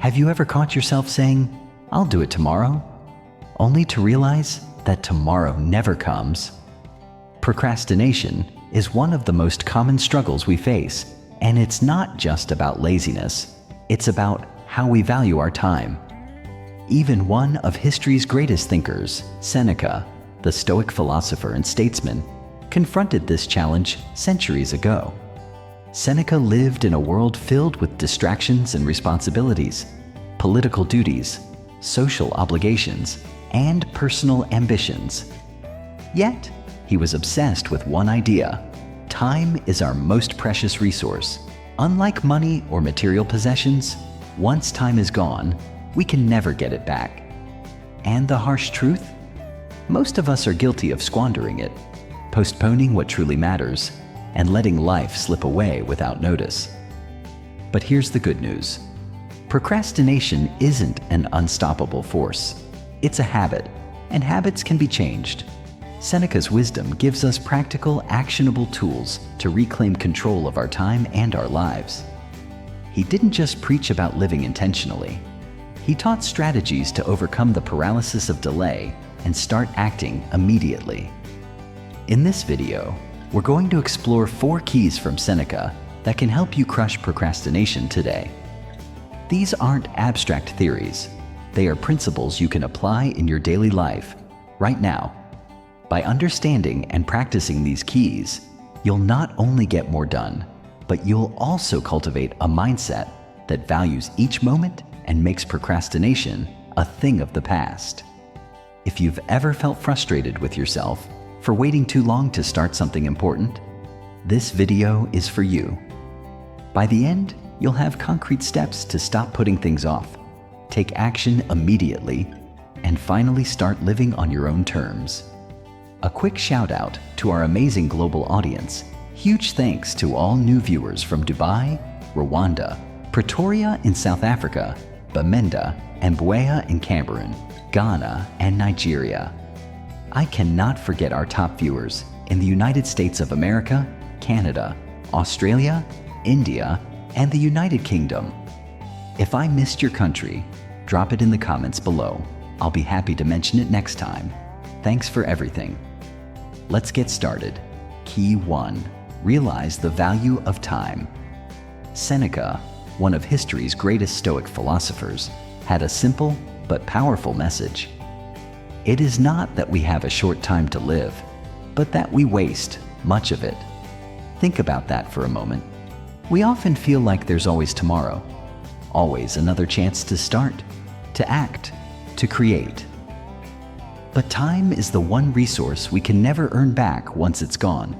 Have you ever caught yourself saying, "I'll do it tomorrow," only to realize that tomorrow never comes? Procrastination is one of the most common struggles we face, and it's not just about laziness. It's about how we value our time. Even one of history's greatest thinkers, Seneca, the Stoic philosopher and statesman, confronted this challenge centuries ago. Seneca lived in a world filled with distractions and responsibilities, political duties, social obligations, and personal ambitions. Yet, he was obsessed with one idea: time is our most precious resource. Unlike money or material possessions, once time is gone, we can never get it back. And the harsh truth? Most of us are guilty of squandering it, postponing what truly matters, and letting life slip away without notice. But here's the good news. Procrastination isn't an unstoppable force. It's a habit, and habits can be changed. Seneca's wisdom gives us practical, actionable tools to reclaim control of our time and our lives. He didn't just preach about living intentionally. He taught strategies to overcome the paralysis of delay and start acting immediately. In this video, we're going to explore 4 keys from Seneca that can help you crush procrastination today. These aren't abstract theories. They are principles you can apply in your daily life, right now. By understanding and practicing these keys, you'll not only get more done, but you'll also cultivate a mindset that values each moment and makes procrastination a thing of the past. If you've ever felt frustrated with yourself for waiting too long to start something important, this video is for you. By the end, you'll have concrete steps to stop putting things off, take action immediately, and finally start living on your own terms. A quick shout out to our amazing global audience. Huge thanks to all new viewers from Dubai, Rwanda, Pretoria in South Africa, Bamenda and Buea in Cameroon, Ghana, and Nigeria. I cannot forget our top viewers in the United States of America, Canada, Australia, India, and the United Kingdom. If I missed your country, drop it in the comments below. I'll be happy to mention it next time. Thanks for everything. Let's get started. Key 1. Realize the value of time. Seneca, one of history's greatest Stoic philosophers, had a simple but powerful message. It is not that we have a short time to live, but that we waste much of it. Think about that for a moment. We often feel like there's always tomorrow, always another chance to start, to act, to create. But time is the one resource we can never earn back once it's gone.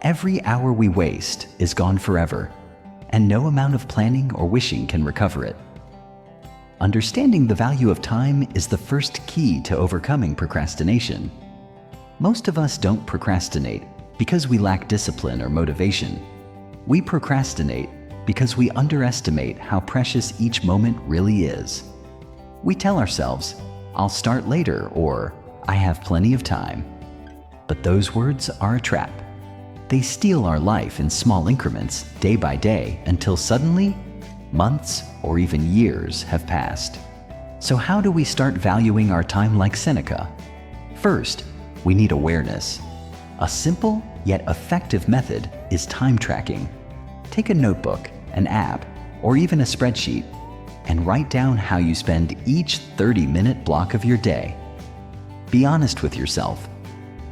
Every hour we waste is gone forever, and no amount of planning or wishing can recover it. Understanding the value of time is the first key to overcoming procrastination. Most of us don't procrastinate because we lack discipline or motivation. We procrastinate because we underestimate how precious each moment really is. We tell ourselves, "I'll start later," or "I have plenty of time." But those words are a trap. They steal our life in small increments, day by day, until suddenly, months or even years have passed. So how do we start valuing our time like Seneca? First, we need awareness. A simple yet effective method is time tracking. Take a notebook, an app, or even a spreadsheet, and write down how you spend each 30-minute block of your day. Be honest with yourself.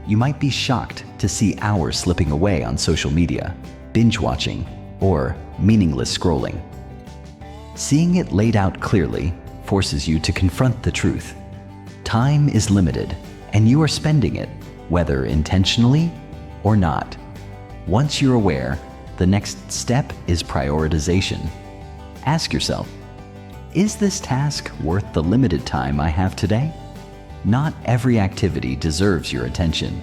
You might be shocked to see hours slipping away on social media, binge watching, or meaningless scrolling. Seeing it laid out clearly forces you to confront the truth. Time is limited, and you are spending it, whether intentionally or not. Once you're aware, the next step is prioritization. Ask yourself, is this task worth the limited time I have today? Not every activity deserves your attention.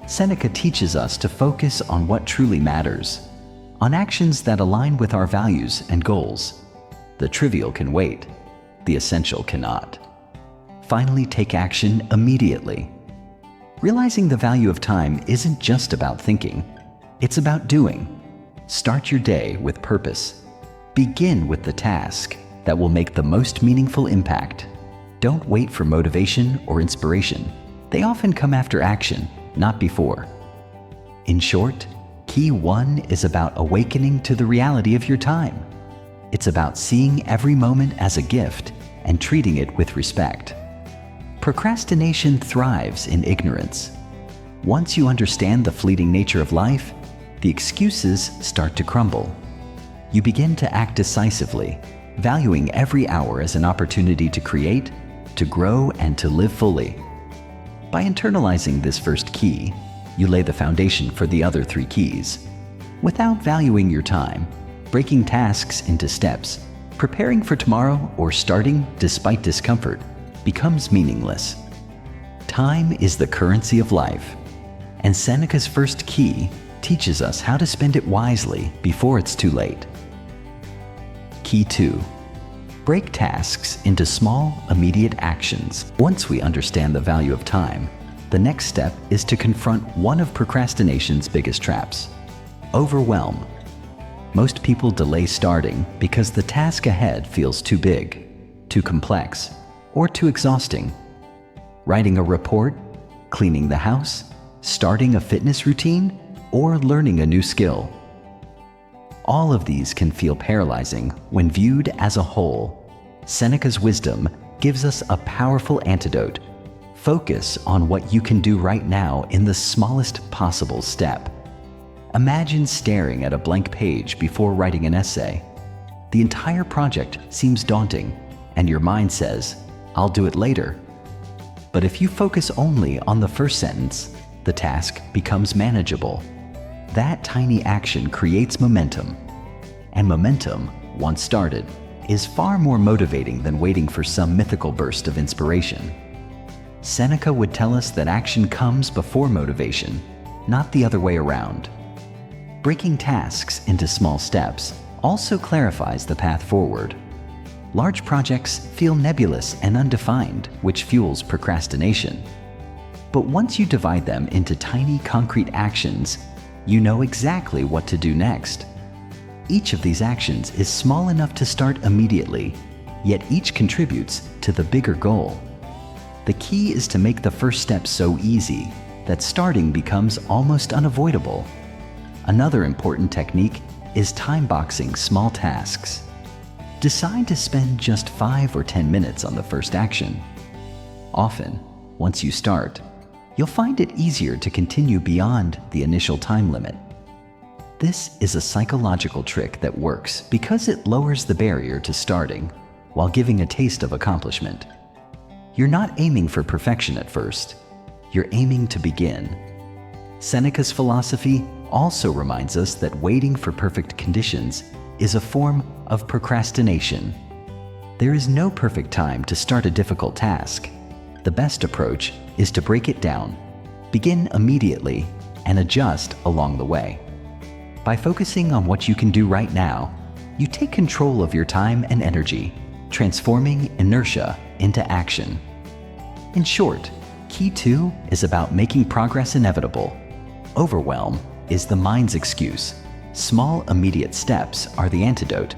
Seneca teaches us to focus on what truly matters, on actions that align with our values and goals. The trivial can wait, the essential cannot. Finally, take action immediately. Realizing the value of time isn't just about thinking, it's about doing. Start your day with purpose. Begin with the task that will make the most meaningful impact. Don't wait for motivation or inspiration. They often come after action, not before. In short, Key 1 is about awakening to the reality of your time. It's about seeing every moment as a gift and treating it with respect. Procrastination thrives in ignorance. Once you understand the fleeting nature of life, the excuses start to crumble. You begin to act decisively, valuing every hour as an opportunity to create, to grow, and to live fully. By internalizing this first key, you lay the foundation for the other 3 keys. Without valuing your time, breaking tasks into steps, preparing for tomorrow, or starting despite discomfort becomes meaningless. Time is the currency of life, and Seneca's first key teaches us how to spend it wisely before it's too late. Key 2. Break tasks into small, immediate actions. Once we understand the value of time, the next step is to confront one of procrastination's biggest traps: overwhelm. Most people delay starting because the task ahead feels too big, too complex, or too exhausting. Writing a report, cleaning the house, starting a fitness routine, or learning a new skill. All of these can feel paralyzing when viewed as a whole. Seneca's wisdom gives us a powerful antidote. Focus on what you can do right now in the smallest possible step. Imagine staring at a blank page before writing an essay. The entire project seems daunting, and your mind says, "I'll do it later." But if you focus only on the first sentence, the task becomes manageable. That tiny action creates momentum. And momentum, once started, is far more motivating than waiting for some mythical burst of inspiration. Seneca would tell us that action comes before motivation, not the other way around. Breaking tasks into small steps also clarifies the path forward. Large projects feel nebulous and undefined, which fuels procrastination. But once you divide them into tiny, concrete actions, you know exactly what to do next. Each of these actions is small enough to start immediately, yet each contributes to the bigger goal. The key is to make the first step so easy that starting becomes almost unavoidable. Another important technique is time boxing small tasks. Decide to spend just 5 or 10 minutes on the first action. Often, once you start, you'll find it easier to continue beyond the initial time limit. This is a psychological trick that works because it lowers the barrier to starting while giving a taste of accomplishment. You're not aiming for perfection at first. You're aiming to begin. Seneca's philosophy also reminds us that waiting for perfect conditions is a form of procrastination. There is no perfect time to start a difficult task. The best approach is to break it down, begin immediately, and adjust along the way. By focusing on what you can do right now, you take control of your time and energy, transforming inertia into action. In short, Key 2 is about making progress inevitable. Overwhelm is the mind's excuse. Small, immediate steps are the antidote.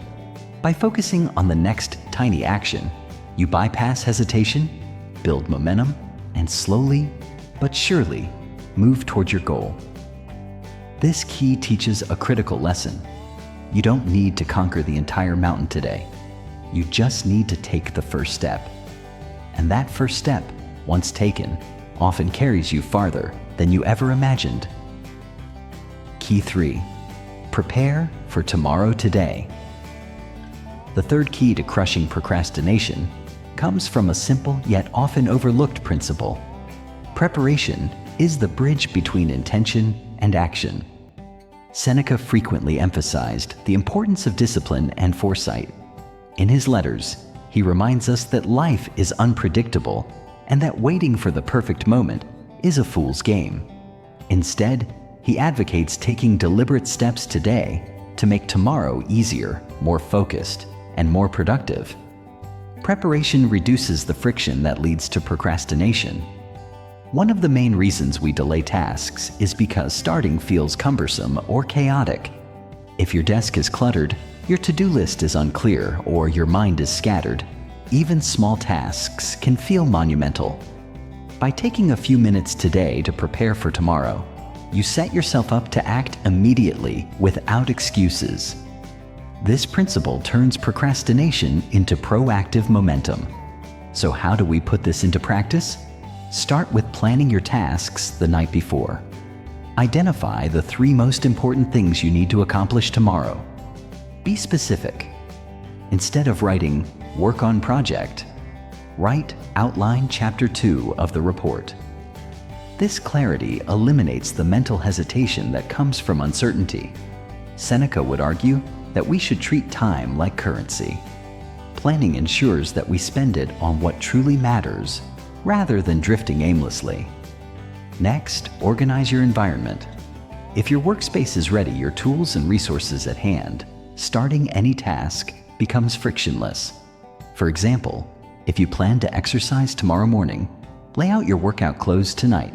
By focusing on the next tiny action, you bypass hesitation, build momentum, and slowly but surely move toward your goal. This key teaches a critical lesson. You don't need to conquer the entire mountain today. You just need to take the first step. And that first step, once taken, often carries you farther than you ever imagined. Key 3. Prepare for tomorrow today. The third key to crushing procrastination comes from a simple yet often overlooked principle. Preparation is the bridge between intention and action. Seneca frequently emphasized the importance of discipline and foresight. In his letters, he reminds us that life is unpredictable and that waiting for the perfect moment is a fool's game. Instead, he advocates taking deliberate steps today to make tomorrow easier, more focused, and more productive. Preparation reduces the friction that leads to procrastination. One of the main reasons we delay tasks is because starting feels cumbersome or chaotic. If your desk is cluttered, your to-do list is unclear or your mind is scattered, even small tasks can feel monumental. By taking a few minutes today to prepare for tomorrow, you set yourself up to act immediately without excuses. This principle turns procrastination into proactive momentum. So how do we put this into practice? Start with planning your tasks the night before. Identify the 3 most important things you need to accomplish tomorrow. Be specific. Instead of writing, "Work on project," write, "Outline Chapter 2 of the report." This clarity eliminates the mental hesitation that comes from uncertainty. Seneca would argue that we should treat time like currency. Planning ensures that we spend it on what truly matters, rather than drifting aimlessly. Next, organize your environment. If your workspace is ready, your tools and resources at hand, starting any task becomes frictionless. For example, if you plan to exercise tomorrow morning, lay out your workout clothes tonight.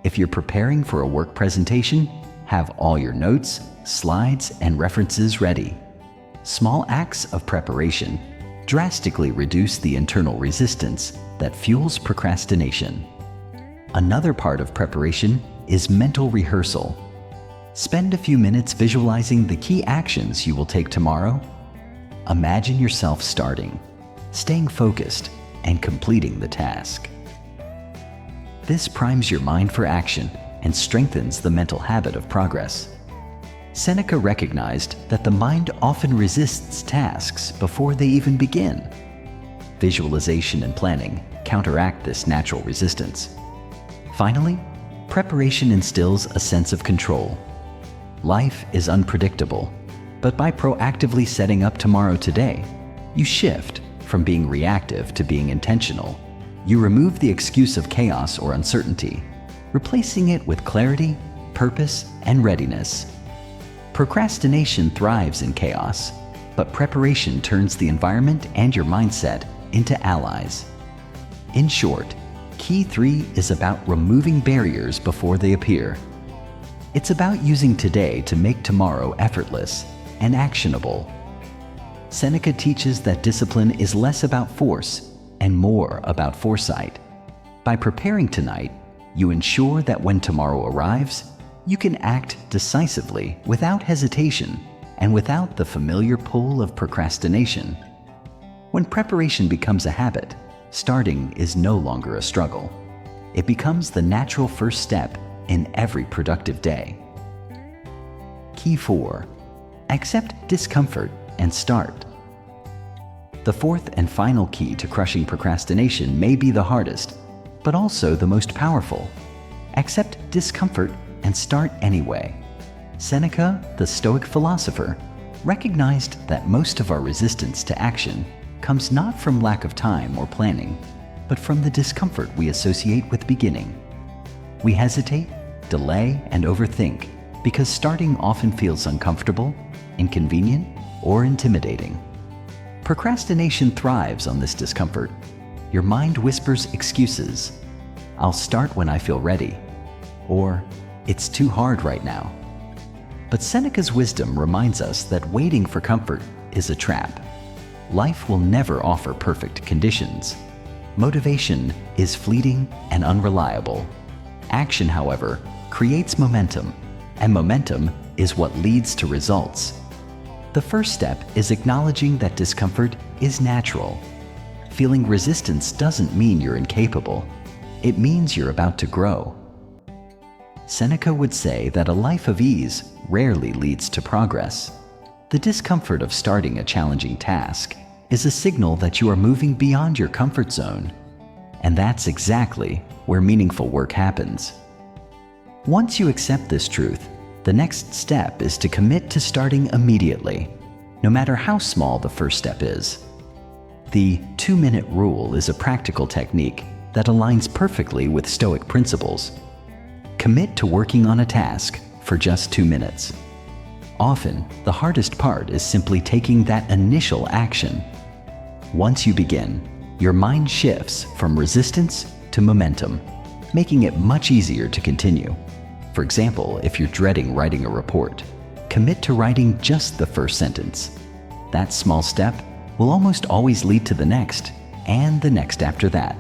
If you're preparing for a work presentation, have all your notes, slides, and references ready. Small acts of preparation drastically reduce the internal resistance that fuels procrastination. Another part of preparation is mental rehearsal. Spend a few minutes visualizing the key actions you will take tomorrow. Imagine yourself starting, staying focused, and completing the task. This primes your mind for action and strengthens the mental habit of progress. Seneca recognized that the mind often resists tasks before they even begin. Visualization and planning counteract this natural resistance. Finally, preparation instills a sense of control. Life is unpredictable, but by proactively setting up tomorrow today, you shift from being reactive to being intentional. You remove the excuse of chaos or uncertainty, replacing it with clarity, purpose, and readiness. Procrastination thrives in chaos, but preparation turns the environment and your mindset into allies. In short, Key 3 is about removing barriers before they appear. It's about using today to make tomorrow effortless and actionable. Seneca teaches that discipline is less about force and more about foresight. By preparing tonight, you ensure that when tomorrow arrives, you can act decisively without hesitation and without the familiar pull of procrastination. When preparation becomes a habit, starting is no longer a struggle. It becomes the natural first step in every productive day. Key 4. Accept discomfort and start. The 4th and final key to crushing procrastination may be the hardest, but also the most powerful. Accept discomfort and start anyway. Seneca, the Stoic philosopher, recognized that most of our resistance to action comes not from lack of time or planning, but from the discomfort we associate with beginning. We hesitate, delay, and overthink because starting often feels uncomfortable, inconvenient, or intimidating. Procrastination thrives on this discomfort. Your mind whispers excuses. "I'll start when I feel ready," or "It's too hard right now." But Seneca's wisdom reminds us that waiting for comfort is a trap. Life will never offer perfect conditions. Motivation is fleeting and unreliable. Action, however, creates momentum, and momentum is what leads to results. The first step is acknowledging that discomfort is natural. Feeling resistance doesn't mean you're incapable. It means you're about to grow. Seneca would say that a life of ease rarely leads to progress. The discomfort of starting a challenging task is a signal that you are moving beyond your comfort zone. And that's exactly where meaningful work happens. Once you accept this truth, the next step is to commit to starting immediately, no matter how small the first step is. The 2-minute rule is a practical technique that aligns perfectly with Stoic principles. Commit to working on a task for just 2 minutes. Often, the hardest part is simply taking that initial action. Once you begin, your mind shifts from resistance to momentum, making it much easier to continue. For example, if you're dreading writing a report, commit to writing just the first sentence. That small step will almost always lead to the next and the next after that.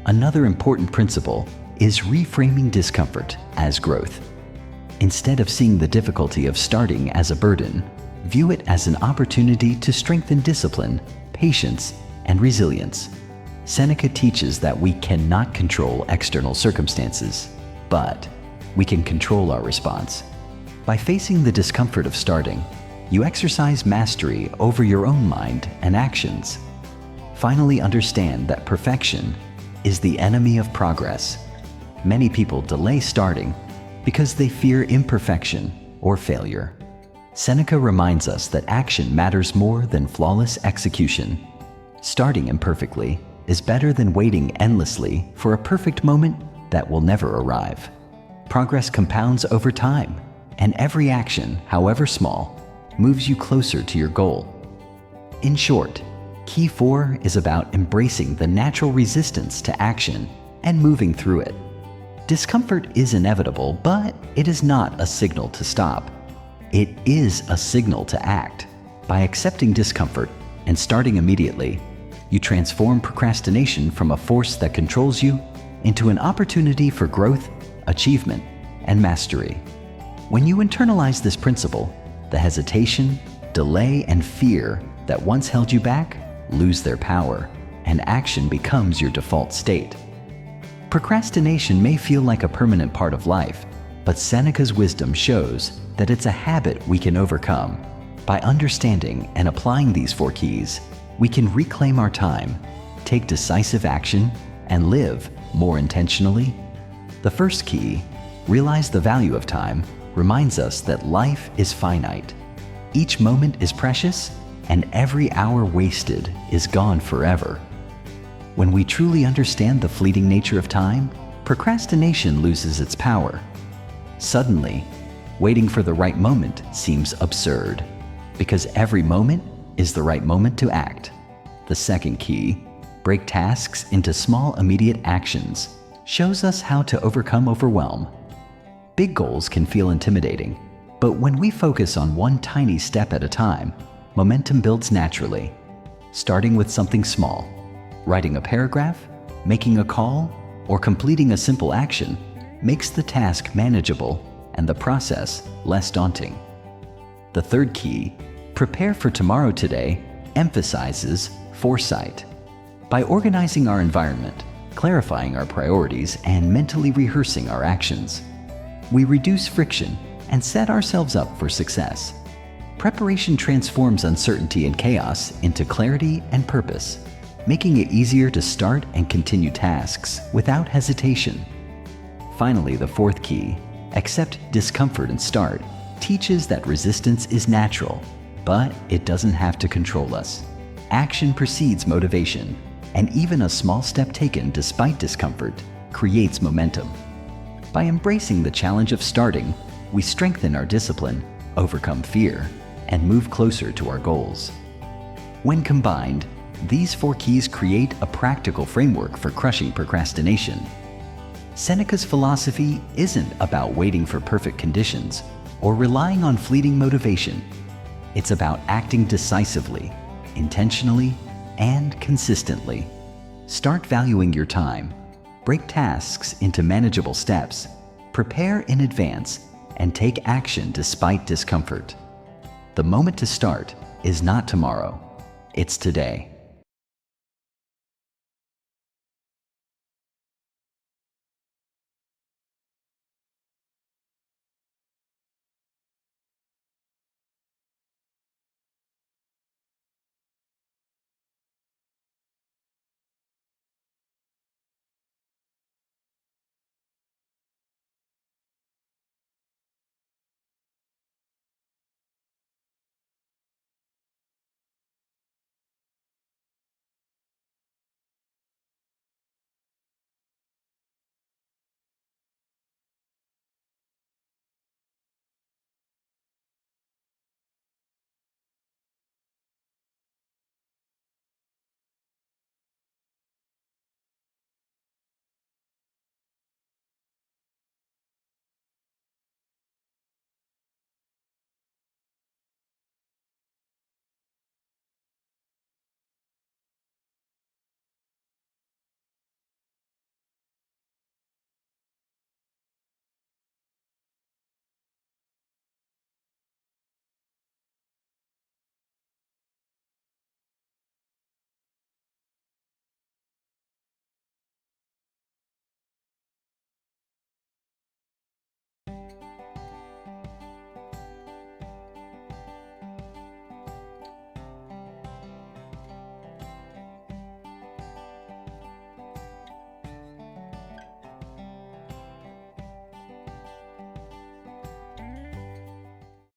Another important principle is reframing discomfort as growth. Instead of seeing the difficulty of starting as a burden, view it as an opportunity to strengthen discipline, patience, and resilience. Seneca teaches that we cannot control external circumstances, but we can control our response. By facing the discomfort of starting, you exercise mastery over your own mind and actions. Finally, understand that perfection is the enemy of progress. Many people delay starting because they fear imperfection or failure. Seneca reminds us that action matters more than flawless execution. Starting imperfectly is better than waiting endlessly for a perfect moment that will never arrive. Progress compounds over time, and every action, however small, moves you closer to your goal. In short, Key 4 is about embracing the natural resistance to action and moving through it. Discomfort is inevitable, but it is not a signal to stop. It is a signal to act. By accepting discomfort and starting immediately, you transform procrastination from a force that controls you into an opportunity for growth, achievement, and mastery. When you internalize this principle, the hesitation, delay, and fear that once held you back lose their power, and action becomes your default state. Procrastination may feel like a permanent part of life, but Seneca's wisdom shows that it's a habit we can overcome. By understanding and applying these 4 keys, we can reclaim our time, take decisive action, and live more intentionally. The first key, realize the value of time, reminds us that life is finite. Each moment is precious, and every hour wasted is gone forever. When we truly understand the fleeting nature of time, procrastination loses its power. Suddenly, waiting for the right moment seems absurd, because every moment is the right moment to act. The second key, break tasks into small immediate actions, shows us how to overcome overwhelm. Big goals can feel intimidating, but when we focus on one tiny step at a time, momentum builds naturally. Starting with something small, writing a paragraph, making a call, or completing a simple action makes the task manageable and the process less daunting. The third key, prepare for tomorrow today, emphasizes foresight. By organizing our environment, clarifying our priorities, and mentally rehearsing our actions, we reduce friction and set ourselves up for success. Preparation transforms uncertainty and chaos into clarity and purpose, making it easier to start and continue tasks without hesitation. Finally, the fourth key, accept discomfort and start, teaches that resistance is natural, but it doesn't have to control us. Action precedes motivation, and even a small step taken despite discomfort creates momentum. By embracing the challenge of starting, we strengthen our discipline, overcome fear, and move closer to our goals. When combined, these 4 keys create a practical framework for crushing procrastination. Seneca's philosophy isn't about waiting for perfect conditions or relying on fleeting motivation. It's about acting decisively, intentionally, and consistently. Start valuing your time, break tasks into manageable steps, prepare in advance, and take action despite discomfort. The moment to start is not tomorrow, it's today.